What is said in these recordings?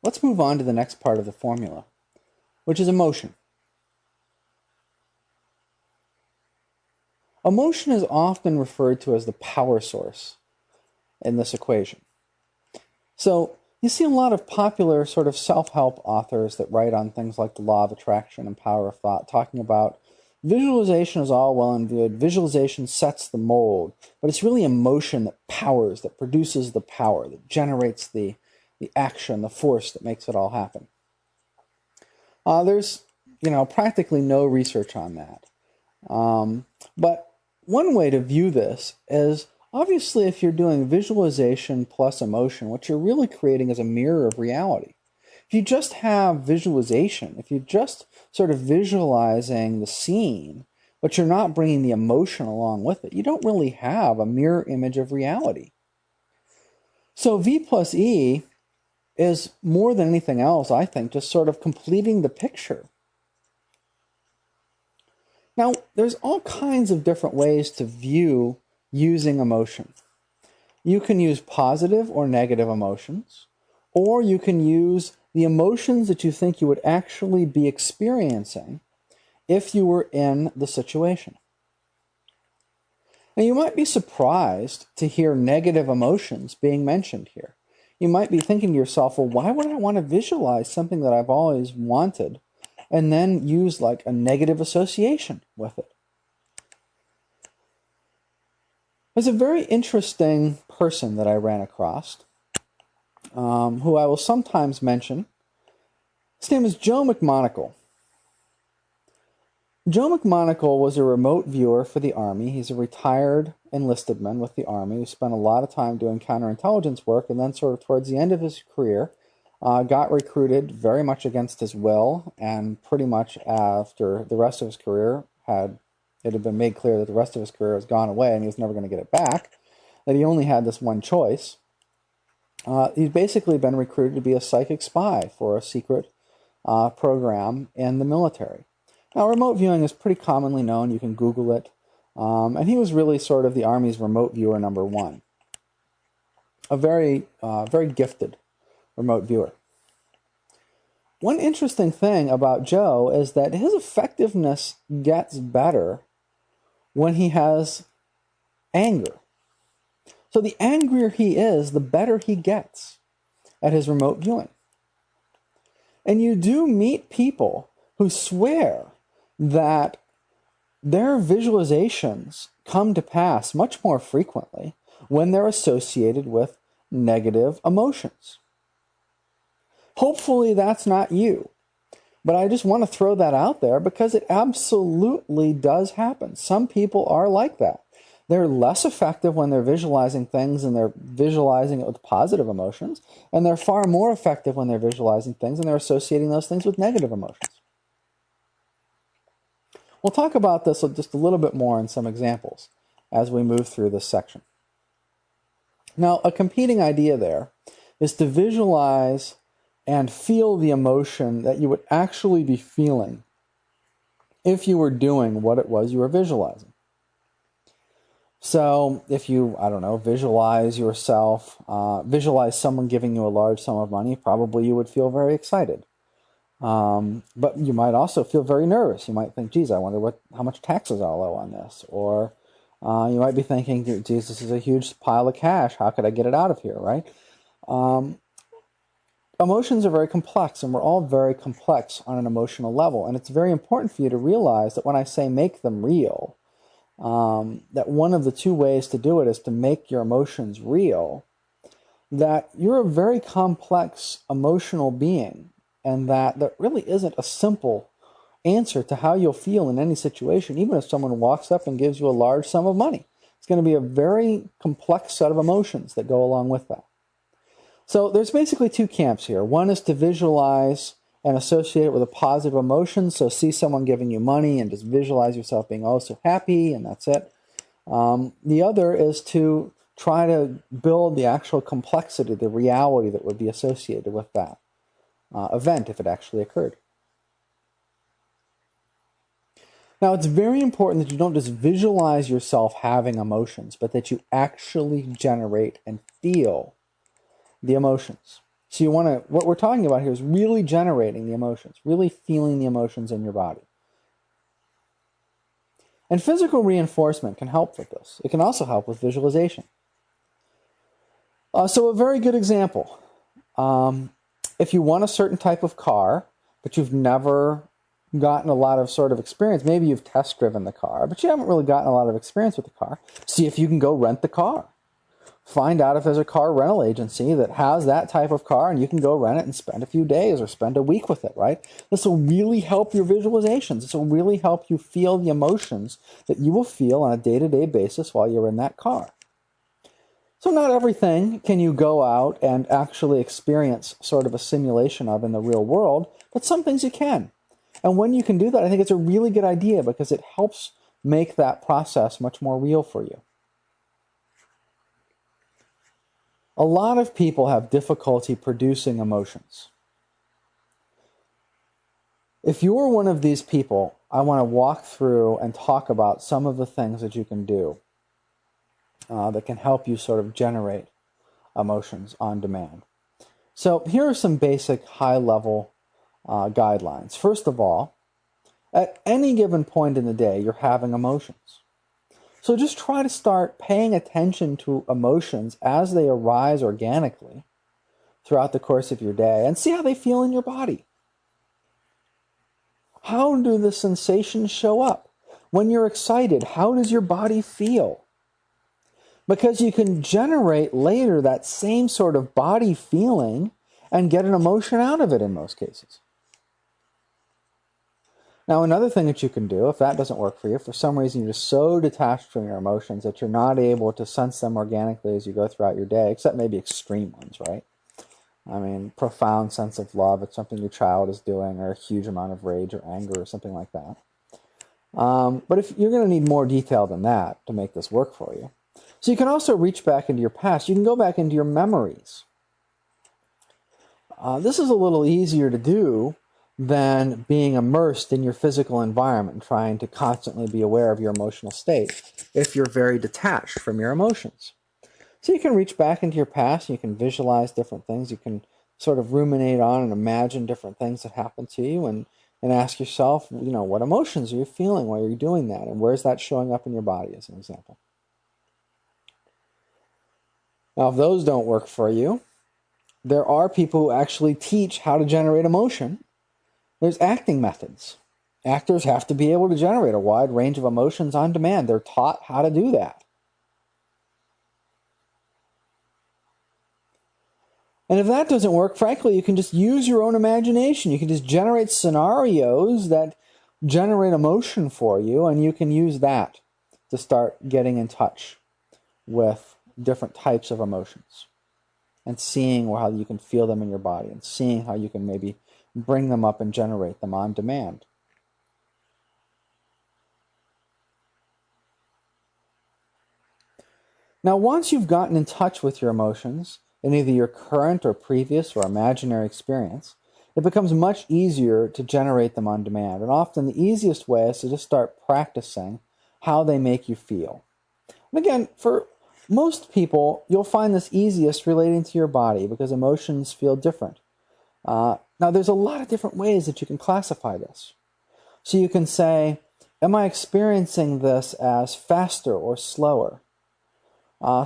let's move on to the next part of the formula, which is emotion. Emotion is often referred to as the power source in this equation. So you see a lot of popular sort of self-help authors that write on things like the law of attraction and power of thought, talking about visualization is all well and good. Visualization sets the mold, but it's really emotion that powers, that produces the power, that generates the action, the force that makes it all happen. There's, practically no research on that. But one way to view this is, obviously, if you're doing visualization plus emotion, what you're really creating is a mirror of reality. If you just have visualization, if you're just sort of visualizing the scene, but you're not bringing the emotion along with it, you don't really have a mirror image of reality. So V plus E is more than anything else, I think, just sort of completing the picture. Now, there's all kinds of different ways to view using emotion. You can use positive or negative emotions, or you can use the emotions that you think you would actually be experiencing if you were in the situation. Now, you might be surprised to hear negative emotions being mentioned here. You might be thinking to yourself, well, why would I want to visualize something that I've always wanted and then use like a negative association with it? There's a very interesting person that I ran across, who I will sometimes mention. His name is Joe McMonagle. Joe McMonagle was a remote viewer for the Army. He's a retired enlisted man with the Army who spent a lot of time doing counterintelligence work, and then sort of towards the end of his career, got recruited very much against his will, and pretty much after the rest of his career it had been made clear that the rest of his career was gone away and he was never going to get it back, that he only had this one choice. He's basically been recruited to be a psychic spy for a secret program in the military. Now, remote viewing is pretty commonly known. You can Google it. And he was really sort of the Army's remote viewer number one. A very gifted remote viewer. One interesting thing about Joe is that his effectiveness gets better when he has anger. So the angrier he is, the better he gets at his remote viewing. And you do meet people who swear that their visualizations come to pass much more frequently when they're associated with negative emotions. Hopefully that's not you. But I just want to throw that out there because it absolutely does happen. Some people are like that. They're less effective when they're visualizing things and they're visualizing it with positive emotions, and they're far more effective when they're visualizing things and they're associating those things with negative emotions. We'll talk about this just a little bit more in some examples as we move through this section. Now, a competing idea there is to visualize and feel the emotion that you would actually be feeling if you were doing what it was you were visualizing. So if you, visualize yourself, visualize someone giving you a large sum of money, probably you would feel very excited. But you might also feel very nervous. You might think, geez, I wonder how much taxes I'll owe on this. Or you might be thinking, geez, this is a huge pile of cash. How could I get it out of here, right? Emotions are very complex, and we're all very complex on an emotional level. And it's very important for you to realize that when I say make them real, that one of the two ways to do it is to make your emotions real, that you're a very complex emotional being, and that there really isn't a simple answer to how you'll feel in any situation, even if someone walks up and gives you a large sum of money. It's going to be a very complex set of emotions that go along with that. So there's basically two camps here. One is to visualize and associate it with a positive emotion. So see someone giving you money and just visualize yourself being oh so happy, and that's it. The other is to try to build the actual complexity, the reality that would be associated with that event if it actually occurred. Now, it's very important that you don't just visualize yourself having emotions, but that you actually generate and feel the emotions. So you want to, what we're talking about here is really generating the emotions, really feeling the emotions in your body. And physical reinforcement can help with this. It can also help with visualization. So a very good example. If you want a certain type of car, but you've never gotten a lot of sort of experience, maybe you've test driven the car, but you haven't really gotten a lot of experience with the car, see if you can go rent the car. Find out if there's a car rental agency that has that type of car, and you can go rent it and spend a few days or spend a week with it, right? This will really help your visualizations. This will really help you feel the emotions that you will feel on a day-to-day basis while you're in that car. So not everything can you go out and actually experience sort of a simulation of in the real world, but some things you can. And when you can do that, I think it's a really good idea because it helps make that process much more real for you. A lot of people have difficulty producing emotions. If you're one of these people, I want to walk through and talk about some of the things that you can do that can help you sort of generate emotions on demand. So here are some basic high-level guidelines. First of all, at any given point in the day, you're having emotions. So just try to start paying attention to emotions as they arise organically throughout the course of your day and see how they feel in your body. How do the sensations show up? When you're excited, how does your body feel? Because you can generate later that same sort of body feeling and get an emotion out of it in most cases. Now, another thing that you can do, if that doesn't work for you, for some reason you're just so detached from your emotions that you're not able to sense them organically as you go throughout your day, except maybe extreme ones, right? I mean, profound sense of love, it's something your child is doing, or a huge amount of rage or anger or something like that. But if you're going to need more detail than that to make this work for you. So you can also reach back into your past. You can go back into your memories. This is a little easier to do than being immersed in your physical environment and trying to constantly be aware of your emotional state if you're very detached from your emotions. So you can reach back into your past, and you can visualize different things, you can sort of ruminate on and imagine different things that happened to you and ask yourself, what emotions are you feeling while you're doing that, and where's that showing up in your body as an example. Now, if those don't work for you, there are people who actually teach how to generate emotion. There's acting methods. Actors have to be able to generate a wide range of emotions on demand. They're taught how to do that. And if that doesn't work, frankly, you can just use your own imagination. You can just generate scenarios that generate emotion for you, and you can use that to start getting in touch with different types of emotions and seeing how you can feel them in your body and seeing how you can maybe bring them up and generate them on demand. Now, once you've gotten in touch with your emotions in either your current or previous or imaginary experience, it becomes much easier to generate them on demand. And often the easiest way is to just start practicing how they make you feel. And again, for most people, you'll find this easiest relating to your body because emotions feel different. Now, there's a lot of different ways that you can classify this. So you can say, am I experiencing this as faster or slower?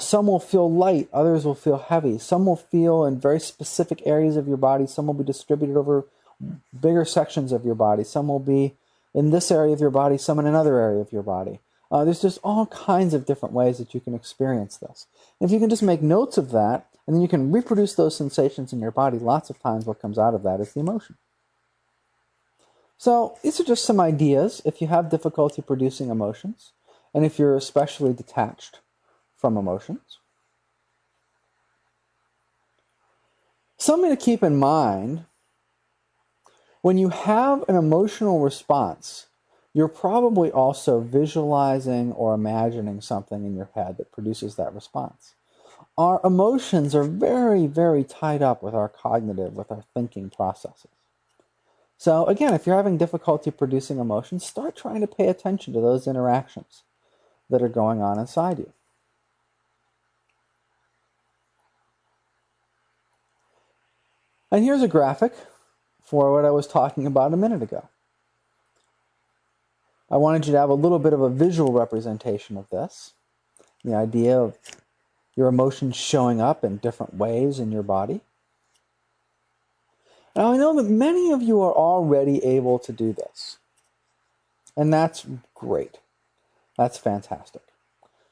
Some will feel light, others will feel heavy. Some will feel in very specific areas of your body. Some will be distributed over bigger sections of your body. Some will be in this area of your body, some in another area of your body. There's just all kinds of different ways that you can experience this. And if you can just make notes of that, and then you can reproduce those sensations in your body, lots of times what comes out of that is the emotion. So these are just some ideas if you have difficulty producing emotions, and if you're especially detached from emotions. Something to keep in mind, when you have an emotional response, you're probably also visualizing or imagining something in your head that produces that response. Our emotions are very, very tied up with our cognitive, with our thinking processes. So again, if you're having difficulty producing emotions, start trying to pay attention to those interactions that are going on inside you. And here's a graphic for what I was talking about a minute ago. I wanted you to have a little bit of a visual representation of this. The idea of your emotions showing up in different ways in your body. Now, I know that many of you are already able to do this. And that's great. That's fantastic.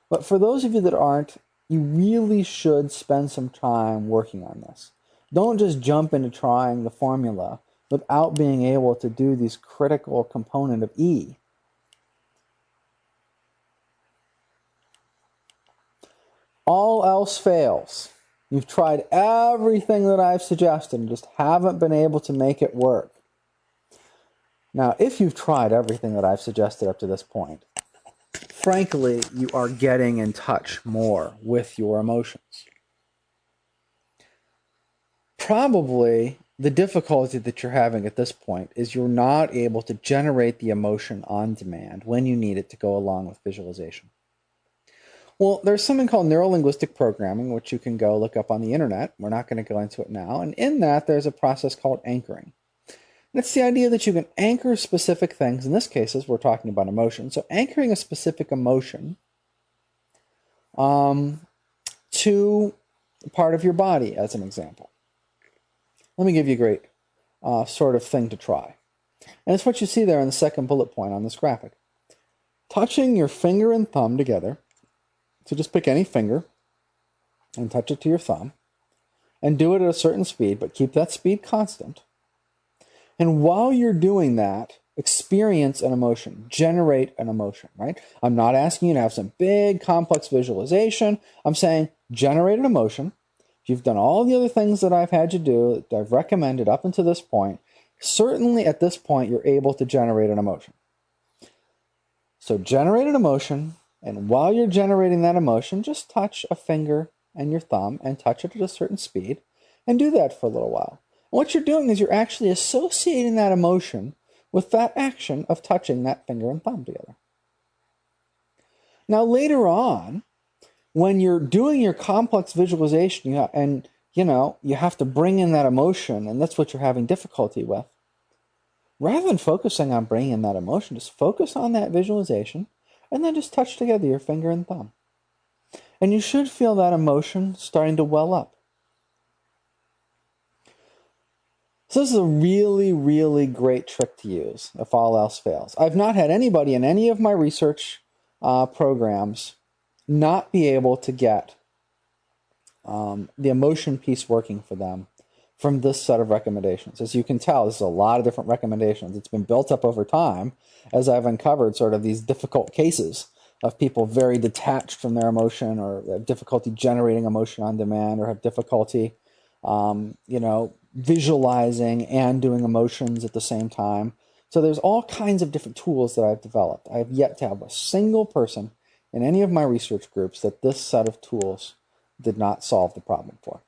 But for those of you that aren't, you really should spend some time working on this. Don't just jump into trying the formula without being able to do these critical component of E. All else fails. You've tried everything that I've suggested and just haven't been able to make it work. Now, if you've tried everything that I've suggested up to this point, frankly, you are getting in touch more with your emotions. Probably the difficulty that you're having at this point is you're not able to generate the emotion on demand when you need it to go along with visualization. Well, there's something called neuro-linguistic programming, which you can go look up on the internet. We're not going to go into it now. And in that, there's a process called anchoring. And it's the idea that you can anchor specific things. In this case, we're talking about emotion. So anchoring a specific emotion to part of your body, as an example. Let me give you a great sort of thing to try. And it's what you see there in the second bullet point on this graphic. Touching your finger and thumb together. So just pick any finger and touch it to your thumb and do it at a certain speed, but keep that speed constant. And while you're doing that, experience an emotion, generate an emotion, right? I'm not asking you to have some big complex visualization. I'm saying generate an emotion. If you've done all the other things that I've had you do, that I've recommended up until this point, certainly at this point you're able to generate an emotion. So generate an emotion. And while you're generating that emotion, just touch a finger and your thumb and touch it at a certain speed and do that for a little while. And what you're doing is you're actually associating that emotion with that action of touching that finger and thumb together. Now later on, when you're doing your complex visualization you have to bring in that emotion, and that's what you're having difficulty with, rather than focusing on bringing in that emotion, just focus on that visualization and then just touch together your finger and thumb. And you should feel that emotion starting to well up. So this is a really, really great trick to use if all else fails. I've not had anybody in any of my research programs not be able to get the emotion piece working for them from this set of recommendations. As you can tell, this is a lot of different recommendations. It's been built up over time as I've uncovered sort of these difficult cases of people very detached from their emotion, or have difficulty generating emotion on demand, or have difficulty, visualizing and doing emotions at the same time. So there's all kinds of different tools that I've developed. I have yet to have a single person in any of my research groups that this set of tools did not solve the problem for.